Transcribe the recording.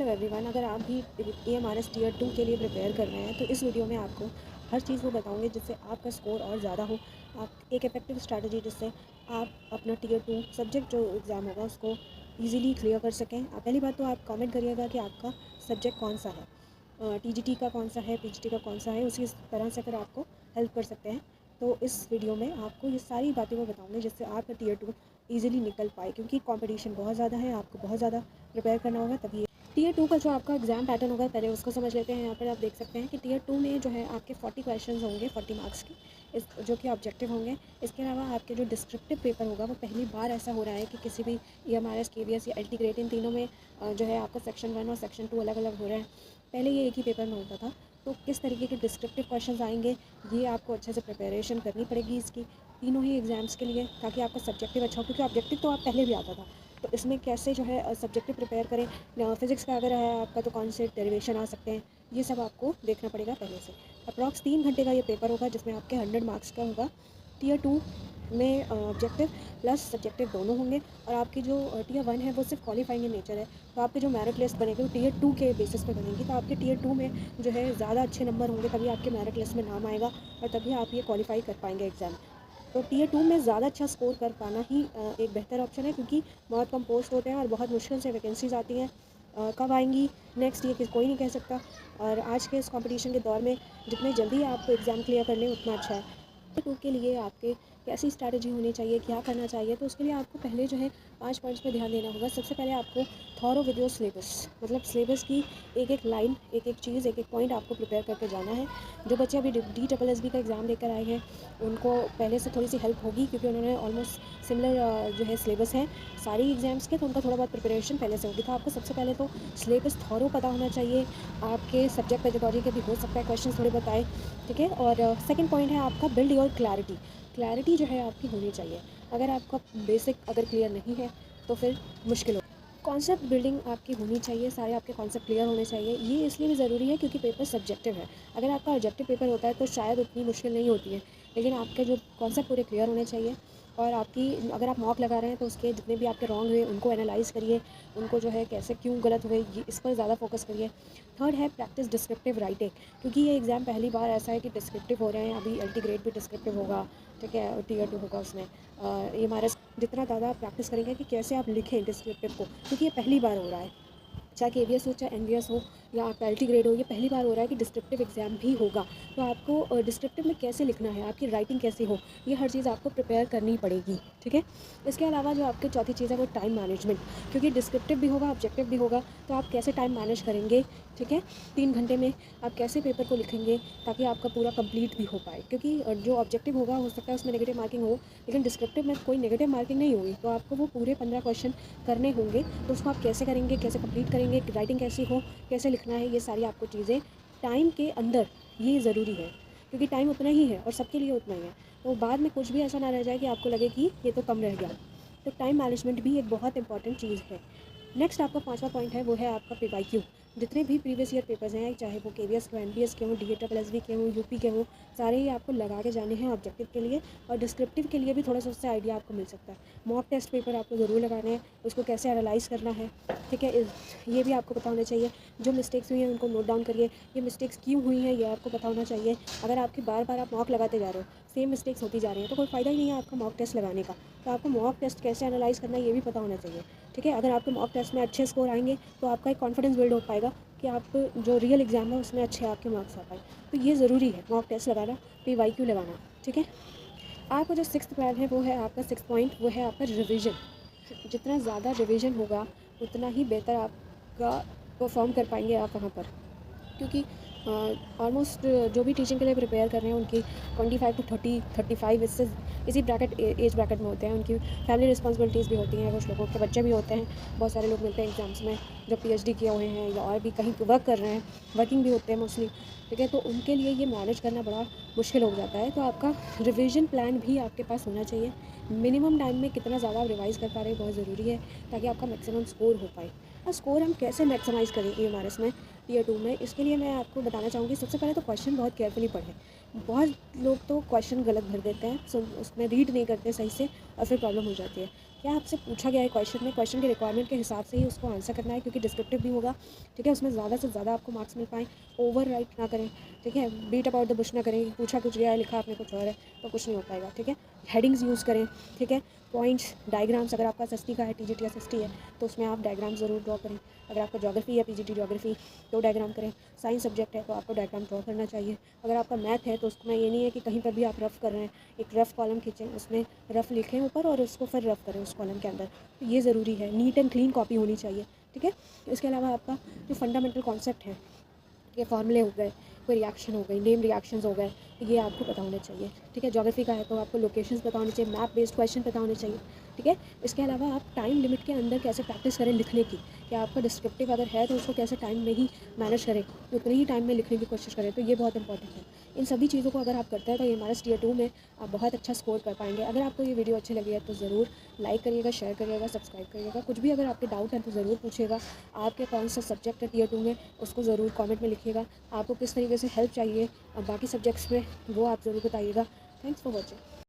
Hello everyone, अगर आप भी EMRS टीयर 2 के लिए प्रिपेयर कर रहे हैं तो इस वीडियो में आपको हर चीज़ वो बताऊंगे जिससे आपका स्कोर और ज़्यादा हो। आप एक इफेक्टिव स्ट्रैटेजी जिससे आप अपना टीयर 2 सब्जेक्ट जो एग्ज़ाम होगा उसको इजीली क्लियर कर सकें। पहली बात तो आप कमेंट करिएगा कि आपका सब्जेक्ट कौन सा है, TGT का कौन सा है, PGT का कौन सा है, उसी तरह से फिर आपको हेल्प कर सकते हैं। तो इस वीडियो में आपको ये सारी बातें मैं बताऊंगी जिससे आपका टीयर 2 ईजिली निकल पाए, क्योंकि कंपटीशन बहुत ज़्यादा है, आपको बहुत ज़्यादा प्रिपेयर करना होगा। तभी टीयर 2 का जो आपका एग्ज़ाम पैटर्न होगा पहले उसको समझ लेते हैं। यहाँ पर आप देख सकते हैं कि टीयर 2 में जो है आपके 40 क्वेश्चंस होंगे, 40 मार्क्स के, इस जो कि ऑब्जेक्टिव होंगे। इसके अलावा आपके जो डिस्क्रिप्टिव पेपर होगा वो पहली बार ऐसा हो रहा है कि किसी भी EMRS KVS या LT ग्रेड इन तीनों में जो है आपका सेक्शन 1 और सेक्शन 2 अलग अलग हो रहे हैं। पहले ये एक ही पेपर में होता था। तो किस तरीके के डिस्क्रिप्टिव क्वेश्चन आएंगे ये आपको अच्छे से प्रिपरेशन करनी पड़ेगी इसकी तीनों ही एग्ज़ाम्स के लिए, ताकि आपका सब्जेक्टिव अच्छा हो, क्योंकि ऑब्जेक्टिव तो आप पहले भी आता था। तो इसमें कैसे जो है सब्जेक्टिव प्रिपेयर करें। फिज़िक्स का अगर है आपका तो कौन से डेरिवेशन आ सकते हैं, ये सब आपको देखना पड़ेगा पहले से। अप्रॉक्स 3 घंटे का ये पेपर होगा जिसमें आपके 100 मार्क्स का होगा। टीयर 2 में ऑब्जेक्टिव प्लस सब्जेक्टिव दोनों होंगे, और आपकी जो टीयर 1 है वो सिर्फ क्वालिफाइंग इन नेचर है। तो आपके जो मेरिट लिस्ट बनेगी वो टीयर 2 के बेसिस पे बनेगी। तो आपके टीयर 2 में जो है ज़्यादा अच्छे नंबर होंगे तभी आपके मेरिट लिस्ट में नाम आएगा और तभी आप ये क्वालिफाई कर पाएंगे एग्ज़ाम। तो टीयर 2 में ज़्यादा अच्छा स्कोर कर पाना ही एक बेहतर ऑप्शन है, क्योंकि बहुत कम पोस्ट होते हैं और बहुत मुश्किल से वैकेंसीज आती हैं। कब आएंगी नेक्स्ट ये कोई नहीं कह सकता। और आज के इस कंपटीशन के दौर में जितने जल्दी आप एग्ज़ाम क्लियर कर लें उतना अच्छा है। टीयर 2 के लिए आपके कैसी स्ट्रैटेजी होनी चाहिए, क्या करना चाहिए, तो उसके लिए आपको पहले जो है 5 पॉइंट्स पे ध्यान देना होगा। सबसे पहले आपको थॉरो विद योर सिलेबस, मतलब सिलेबस की एक एक लाइन, एक एक चीज़, एक एक पॉइंट आपको प्रिपेयर करके जाना है। जो बच्चे अभी DSSB का एग्ज़ाम देकर आए हैं उनको पहले से थोड़ी सी हेल्प होगी, क्योंकि उन्होंने ऑलमोस्ट सिमिलर जो है सिलेबस है सारी एग्ज़ाम्स के, तो उनका थोड़ा बहुत प्रिपरेशन पहले से होगी। तो आपको सबसे पहले तो सिलेबस थॉरो पता होना चाहिए। आपके सब्जेक्ट पेडागोजी के भी हो सकता है क्वेश्चन थोड़े बताए, ठीक है। और सेकंड पॉइंट है आपका बिल्ड योर क्लैरिटी। क्लैरिटी जो है आपकी होनी चाहिए। अगर आपका बेसिक अगर क्लियर नहीं है तो फिर मुश्किल हो। कॉन्सेप्ट बिल्डिंग आपकी होनी चाहिए, सारे आपके कॉन्सेप्ट क्लियर होने चाहिए। ये इसलिए भी ज़रूरी है क्योंकि पेपर सब्जेक्टिव है। अगर आपका ऑब्जेक्टिव पेपर होता है तो शायद उतनी मुश्किल नहीं होती है, लेकिन आपके जो कॉन्सेप्ट पूरे क्लियर होने चाहिए। और आपकी अगर आप मॉक लगा रहे हैं तो उसके जितने भी आपके रॉन्ग हुए उनको एनालाइज़ करिए, उनको जो है कैसे क्यों गलत हुए ये इस पर ज़्यादा फोकस करिए। थर्ड है प्रैक्टिस डिस्क्रिप्टिव राइटिंग, क्योंकि ये एग्ज़ाम पहली बार ऐसा है कि डिस्क्रिप्टिव हो रहे हैं। अभी LT ग्रेड भी डिस्क्रिप्टिव होगा, ठीक है, टीयर 2 होगा उसमें। ये हमारा जितना ज़्यादा आप प्रैक्टिस करेंगे कि कैसे आप लिखें डिस्क्रिप्टिव को, क्योंकि ये पहली बार हो रहा है। चाहे KVS हो, चाहे NVS हो या आपका LT ग्रेड हो, ये पहली बार हो रहा है कि डिस्क्रिप्टिव एग्ज़ाम भी होगा। तो आपको डिस्क्रिप्टिव में कैसे लिखना है, आपकी राइटिंग कैसी हो, ये हर चीज़ आपको प्रिपेयर करनी पड़ेगी, ठीक है। इसके अलावा जो आपकी चौथी चीज़ है वो टाइम मैनेजमेंट, क्योंकि डिस्क्रिप्टिव भी होगा ऑब्जेक्टिव भी होगा। तो आप कैसे टाइम मैनेज करेंगे, ठीक है। 3 घंटे में आप कैसे पेपर को लिखेंगे ताकि आपका पूरा कंप्लीट भी हो पाए, क्योंकि जो ऑब्जेक्टिव होगा हो सकता है उसमें नेगेटिव मार्किंग हो, लेकिन डिस्क्रिप्टिव में कोई नेगेटिव मार्किंग नहीं होगी। तो आपको वो पूरे 15 क्वेश्चन करने होंगे, तो उसको आप कैसे करेंगे, कैसे कंप्लीट करेंगे, राइटिंग कैसी हो, कैसे लिखना है, ये सारी आपको चीज़ें टाइम के अंदर ये ज़रूरी है, क्योंकि टाइम उतना ही है और सबके लिए उतना ही है। तो बाद में कुछ भी ऐसा ना रह जाए कि आपको लगे कि ये तो कम रह गया। तो टाइम मैनेजमेंट भी एक बहुत इंपॉर्टेंट चीज़ है। नेक्स्ट आपका 5वां पॉइंट है वो है आपका PYQ। जितने भी प्रीवियस ईयर पेपर्स हैं, चाहे वो KVS के, NBS के हों, DSSB के हों, UP के हों, सारे ही आपको लगा के जाने हैं ऑब्जेक्टिव के लिए। और डिस्क्रिप्टिव के लिए भी थोड़ा सा उससे आइडिया आपको मिल सकता है। मॉक टेस्ट पेपर आपको ज़रूर लगाने हैं, उसको कैसे एनालाइज़ करना है, ठीक है, ये भी आपको पता होना चाहिए। जो मिस्टेक्स हुई हैं उनको नोट डाउन करिए, ये मिस्टेक्स क्यों हुई हैं ये आपको पता होना चाहिए। अगर आपकी बार बार आप मॉक लगाते जा रहे हो, सेम मिस्टेक्स होती जा रही हैं, तो कोई फ़ायदा ही नहीं है आपका मॉक टेस्ट लगाने का। तो आपको मॉक टेस्ट कैसे एनालाइज़ करना है ये भी पता होना चाहिए, ठीक है। अगर आपके मॉक टेस्ट में अच्छे स्कोर आएंगे तो आपका एक कॉन्फिडेंस बिल्ड हो पाएगा कि आप जो रियल एग्ज़ाम है उसमें अच्छे आपके मार्क्स आ पाए। तो ये ज़रूरी है मॉक टेस्ट लगाना, PYQ लगाना, ठीक है। आपका जो 6th प्लान है वो है आपका 6th पॉइंट, वो है आपका रिविज़न। जितना ज़्यादा रिविज़न होगा उतना ही बेहतर आपका परफॉर्म कर पाएंगे आप वहाँ पर, क्योंकि ऑलमोस्ट जो भी टीचिंग के लिए प्रिपेयर कर रहे हैं उनकी 25 to 30, 35 इससे इसी एज ब्रैकेट में होते हैं। उनकी फैमिली रिस्पॉन्सिबिलिटीज़ भी होती हैं, कुछ लोगों के बच्चे भी होते हैं। बहुत सारे लोग मिलते हैं एग्ज़ाम्स में जो PhD किए हुए हैं या और भी कहीं वर्क कर रहे हैं, वर्किंग भी होते हैं मोस्टली, ठीक है। तो उनके लिए ये मैनेज करना बड़ा मुश्किल हो जाता है। तो आपका रिविज़न प्लान भी आपके पास होना चाहिए। मिनिमम टाइम में कितना ज़्यादा आप रिवाइज़ कर पा रहे हैं बहुत ज़रूरी है, ताकि आपका मैक्सिमम स्कोर हो पाए। और स्कोर हम कैसे मैक्सिमाइज़ करें EMRS में, टीयर 2 में, इसके लिए मैं आपको बताना चाहूँगी। सबसे पहले तो क्वेश्चन बहुत केयरफुली पढ़ें। बहुत लोग तो क्वेश्चन गलत भर देते हैं, उसमें रीड नहीं करते सही से और फिर प्रॉब्लम हो जाती है। क्या आपसे पूछा गया है क्वेश्चन में, क्वेश्चन के रिक्वायरमेंट के हिसाब से ही उसको आंसर करना है, क्योंकि डिस्क्रिप्टिव भी होगा, ठीक है। उसमें ज़्यादा से ज़्यादा आपको मार्क्स मिल पाएँ। ओवर राइट ना करें, ठीक है। बीट अबाउट द बुश ना करें, पूछा कुछ गया है, लिखा आपने कुछ और है, तो कुछ नहीं हो पाएगा, ठीक है। हेडिंग्स यूज़ करें, ठीक है। पॉइंट्स, डायग्राम्स, अगर आपका एसएसटी का है, टीजीटी एसएसटी है, तो उसमें आप डायग्राम ज़रूर ड्रॉ करें। अगर आपका ज्योग्राफी है, पीजीटी ज्योग्राफी, तो डायग्राम करें। साइंस सब्जेक्ट है तो आपको डायग्राम ड्रॉ करना चाहिए। अगर आपका मैथ है तो उसमें ये नहीं है कि कहीं पर भी आप रफ़ कर रहे हैं, एक रफ़ कॉलम खींचें, उसमें रफ़ लिखें ऊपर और उसको फिर रफ़ करें उस कॉलम के अंदर, तो ये ज़रूरी है। नीट एंड क्लीन कॉपी होनी चाहिए, ठीक है। इसके अलावा आपका जो फंडामेंटल कॉन्सेप्ट है, ये फार्मूले हो गए, कोई रिएक्शन हो गई, नेम रिएक्शंस हो गए, ये आपको पता होने चाहिए, ठीक है। ज्योग्राफी का है तो आपको लोकेशंस पता होने चाहिए, मैप बेस्ड क्वेश्चन पता होने चाहिए, ठीक है। इसके अलावा आप टाइम लिमिट के अंदर कैसे प्रैक्टिस करें लिखने की, कि आपका डिस्क्रिप्टिव अगर है तो उसको कैसे टाइम में ही मैनेज करें, उतने ही टाइम में लिखने की कोशिश करें, तो ये बहुत इंपॉर्टेंट है। इन सभी चीज़ों को अगर आप करते हैं तो ये हमारा टियर 2 में आप बहुत अच्छा स्कोर कर पाएंगे। अगर आपको ये वीडियो अच्छी लगी है तो ज़रूर लाइक करिएगा, शेयर करिएगा, सब्सक्राइब करिएगा। कुछ भी अगर आपके डाउट है तो ज़रूर पूछिएगा। आपके कौन सा सब्जेक्ट है टियर 2 में, उसको ज़रूर कमेंट में लिखिएगा। आपको किस तरीके से हेल्प चाहिए बाकी सब्जेक्ट्स में, वो आप ज़रूर बताइएगा। Thanks for watching.